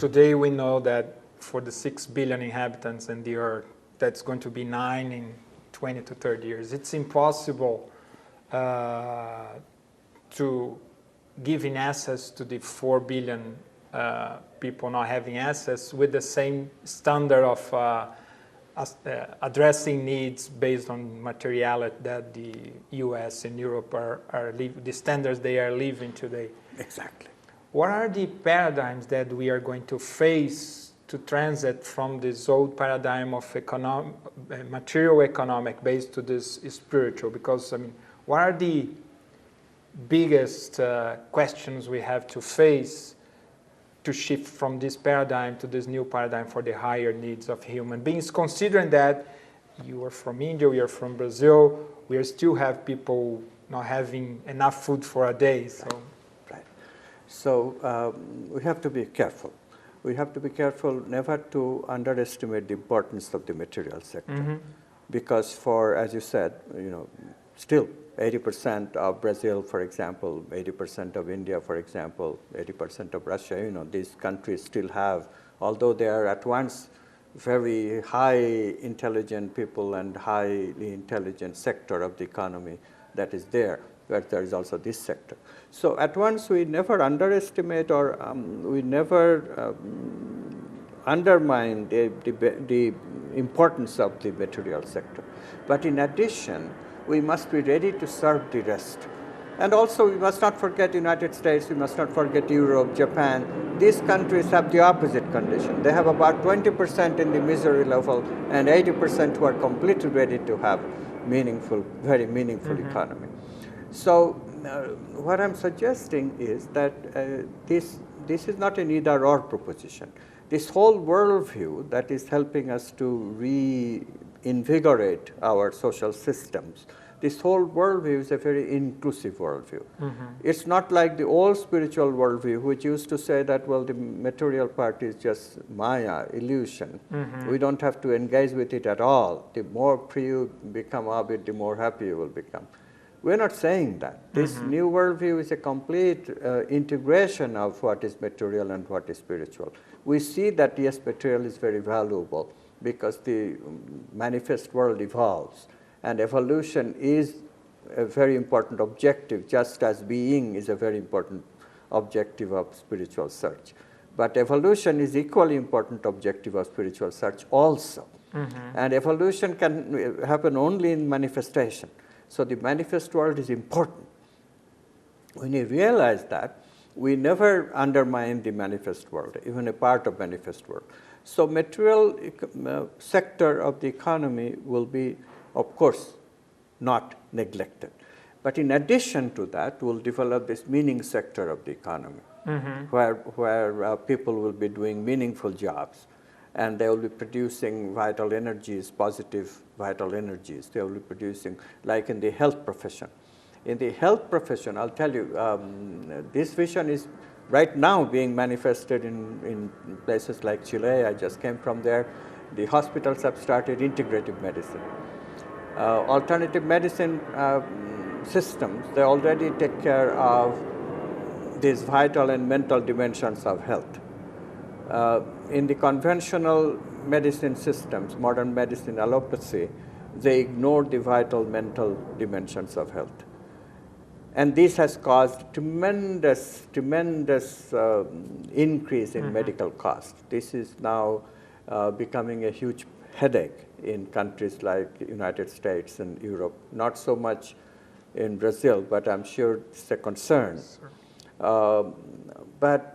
today we know that for the 6 billion inhabitants in the Earth, that's going to be 9 in 20 to 30 years. It's impossible to giving access to the 4 billion people not having access with the same standard of addressing needs based on materiality that the US and Europe are the standards they are living today. Exactly. What are the paradigms that we are going to face to transit from this old paradigm of material economic based to this spiritual? Because, I mean, what are the biggest questions we have to face to shift from this paradigm to this new paradigm for the higher needs of human beings, considering that you are from India, we are from Brazil, we still have people not having enough food for a day. So, right. So we have to be careful. We have to be careful never to underestimate the importance of the material sector. Because for, as you said, still 80% of Brazil, for example, 80% of India, for example, 80% of Russia, these countries still have, although they are at once very high intelligent people and highly intelligent sector of the economy that is there, but there is also this sector. So at once we never underestimate or we never undermine the importance of the material sector. But in addition, we must be ready to serve the rest. And also we must not forget United States, we must not forget Europe, Japan. These countries have the opposite condition. They have about 20% in the misery level and 80% who are completely ready to have meaningful, very meaningful economy. So what I'm suggesting is that this is not an either-or proposition. This whole worldview that is helping us to reinvigorate our social systems, this whole worldview is a very inclusive worldview. It's not like the old spiritual worldview, which used to say that, well, the material part is just Maya, illusion. We don't have to engage with it at all. The more free you become of it, the more happy you will become. We're not saying that. This new worldview is a complete integration of what is material and what is spiritual. We see that, yes, material is very valuable because the manifest world evolves. And evolution is a very important objective, just as being is a very important objective of spiritual search. But evolution is equally important objective of spiritual search also. And evolution can happen only in manifestation. So the manifest world is important. When you realize that, we never undermine the manifest world, even a part of manifest world. So material sector of the economy will be, of course, not neglected. But in addition to that, we'll develop this meaning sector of the economy, where people will be doing meaningful jobs. And they will be producing vital energies, positive vital energies. They will be producing, like in the health profession. In the health profession, I'll tell you, this vision is right now being manifested in places like Chile. I just came from there. The hospitals have started integrative medicine. Alternative medicine systems, they already take care of these vital and mental dimensions of health. In the conventional medicine systems, modern medicine, allopathy, they ignore the vital mental dimensions of health. And this has caused tremendous increase in medical costs. This is now becoming a huge headache in countries like United States and Europe. Not so much in Brazil, but I'm sure it's a concern. But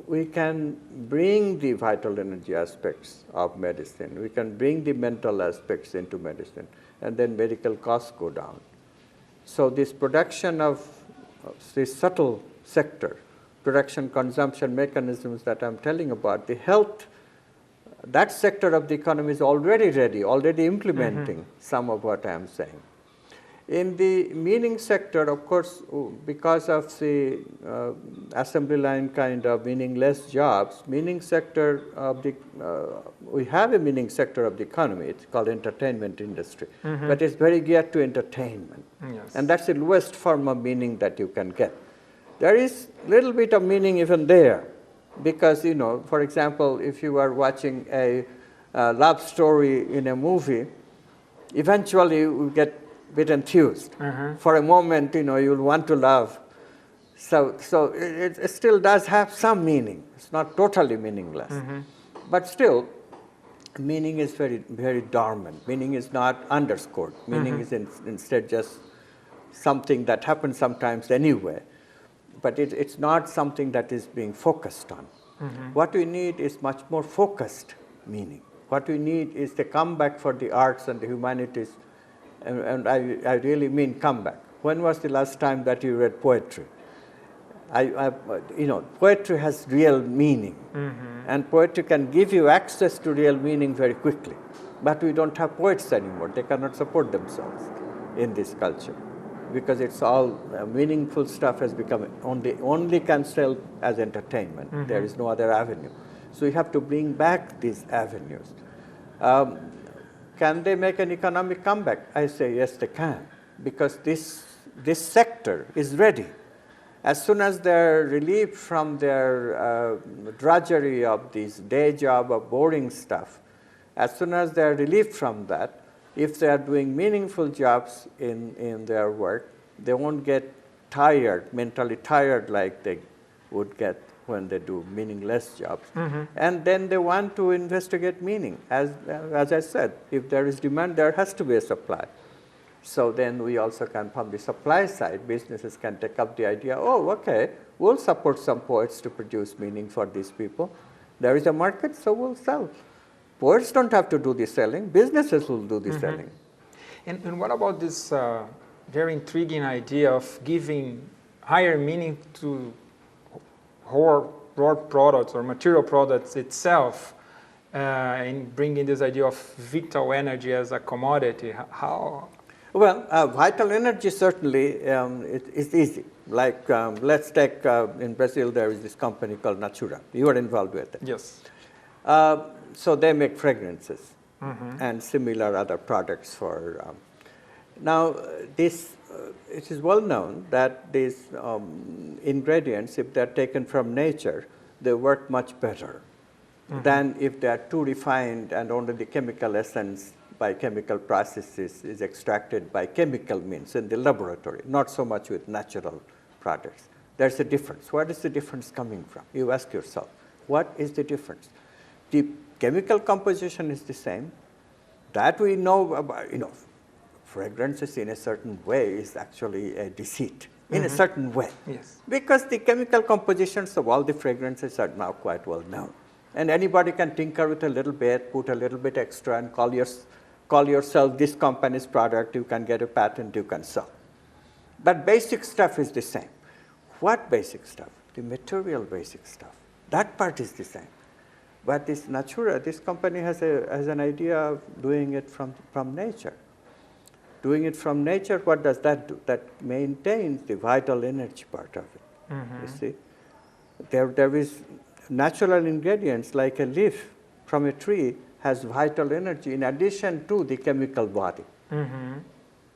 we can bring the vital energy aspects of medicine. We can bring the mental aspects into medicine, and then medical costs go down. So this production of this subtle sector, production consumption mechanisms that I'm telling about, the health, that sector of the economy is already ready, already implementing some of what I'm saying. In the meaning sector, of course, because of the assembly line kind of meaningless jobs, meaning sector of the, we have a meaning sector of the economy. It's called entertainment industry, but it's very geared to entertainment. And that's the lowest form of meaning that you can get. There is a little bit of meaning even there, Because, you know, for example, if you are watching a love story in a movie, eventually you get a bit enthused. For a moment, you know, you'll want to love. So it still does have some meaning. It's not totally meaningless. But still, meaning is very, very dormant. Meaning is not underscored. Meaning is instead just something that happens sometimes anyway. But it's not something that is being focused on. What we need is much more focused meaning. What we need is the comeback for the arts and the humanities, and I really mean comeback. When was the last time that you read poetry? You know, poetry has real meaning, and poetry can give you access to real meaning very quickly. But we don't have poets anymore. They cannot support themselves in this culture, because it's all meaningful stuff has become only can sell as entertainment. There is no other avenue. So we have to bring back these avenues. Can they make an economic comeback? I say yes, they can, because this sector is ready. As soon as they're relieved from their drudgery of this day job of boring stuff, as soon as they're relieved from that, if they are doing meaningful jobs in their work, they won't get tired, mentally tired like they would get when they do meaningless jobs. And then they want to investigate meaning. As I said, if there is demand, there has to be a supply. So then we also can, from the supply side, businesses can take up the idea, oh, okay, we'll support some poets to produce meaning for these people. There is a market, so we'll sell. Poets don't have to do the selling. Businesses will do the selling. And what about this very intriguing idea of giving higher meaning to raw products or material products itself, and bringing this idea of vital energy as a commodity? How? Well, vital energy certainly is easy. Like, let's take, in Brazil, there is this company called Natura. You are involved with it. Yes. So they make fragrances and similar other products for... now, it is well known that these ingredients, if they're taken from nature, they work much better than if they are too refined and only the chemical essence by chemical processes is extracted by chemical means in the laboratory, not so much with natural products. There's a difference. Where is the difference coming from? You ask yourself, what is the difference? The chemical composition is the same. That we know about, you know, fragrances in a certain way is actually a deceit, in a certain way. Yes. Because the chemical compositions of all the fragrances are now quite well known. And anybody can tinker with a little bit, put a little bit extra, and call yourself this company's product. You can get a patent, you can sell. But basic stuff is the same. What basic stuff? The material basic stuff. That part is the same. But this Natura, this company has an idea of doing it from nature. Doing it from nature, what does that do? That maintains the vital energy part of it. You see? There is natural ingredients like a leaf from a tree has vital energy in addition to the chemical body.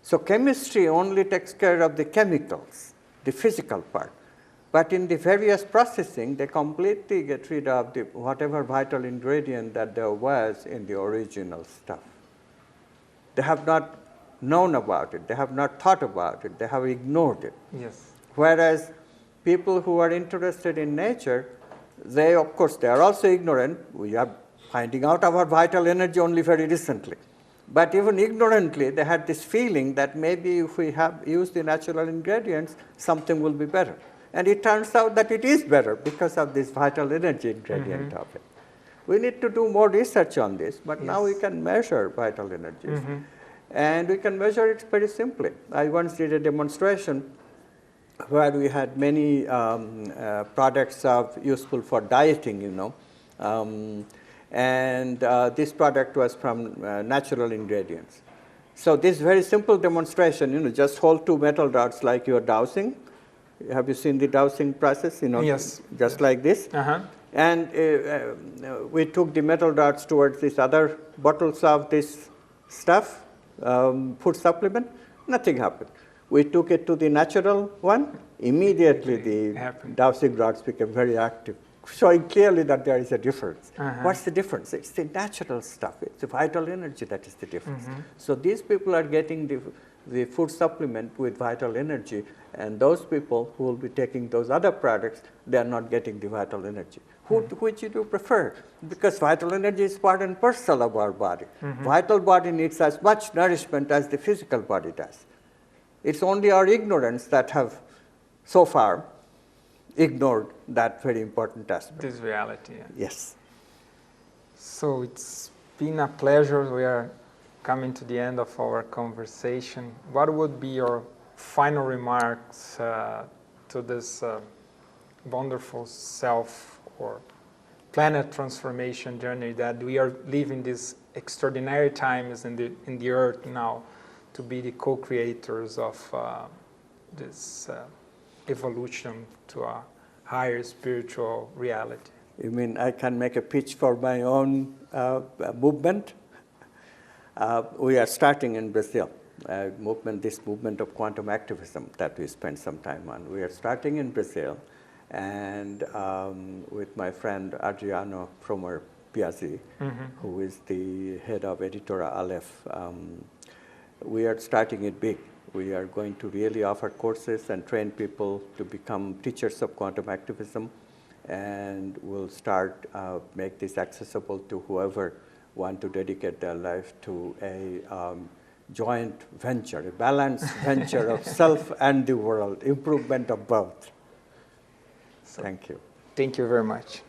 So chemistry only takes care of the chemicals, the physical part. But in the various processing, they completely get rid of the whatever vital ingredient that there was in the original stuff. They have not known about it. They have not thought about it. They have ignored it. Yes. Whereas people who are interested in nature, they, of course, they are also ignorant. We are finding out our vital energy only very recently. But even ignorantly, they had this feeling that maybe if we have used the natural ingredients, something will be better. And it turns out that it is better because of this vital energy ingredient of it. We need to do more research on this, but now we can measure vital energies. And we can measure it very simply. I once did a demonstration where we had many products useful for dieting, you know. And this product was from natural ingredients. So this very simple demonstration, you know, just hold two metal rods like you're dowsing. Have you seen the dowsing process? You know, yes. Just like this. And we took the metal rods towards these other bottles of this stuff, food supplement. Nothing happened. We took it to the natural one. Immediately the dowsing rods became very active. showing clearly that there is a difference. Uh-huh. What's the difference? It's the natural stuff. It's the vital energy that is the difference. So these people are getting the food supplement with vital energy, and those people who will be taking those other products, they are not getting the vital energy. Which you do prefer? Because vital energy is part and parcel of our body. Vital body needs as much nourishment as the physical body does. It's only our ignorance that have so far ignored that very important aspect. This reality. Yeah. Yes. So it's been a pleasure. We are coming to the end of our conversation. What would be your final remarks to this wonderful self or planet transformation journey that we are living these extraordinary times in the earth now to be the co-creators of this evolution to a higher spiritual reality? You mean I can make a pitch for my own movement? We are starting in Brazil, this movement of quantum activism that we spent some time on. We are starting in Brazil, and with my friend Adriano Fromer Piazzi, who is the head of Editora Aleph, we are starting it big. We are going to really offer courses and train people to become teachers of quantum activism, and we'll start make this accessible to whoever want to dedicate their life to a joint venture, a balanced venture of self and the world, improvement of both. So, thank you. Thank you very much.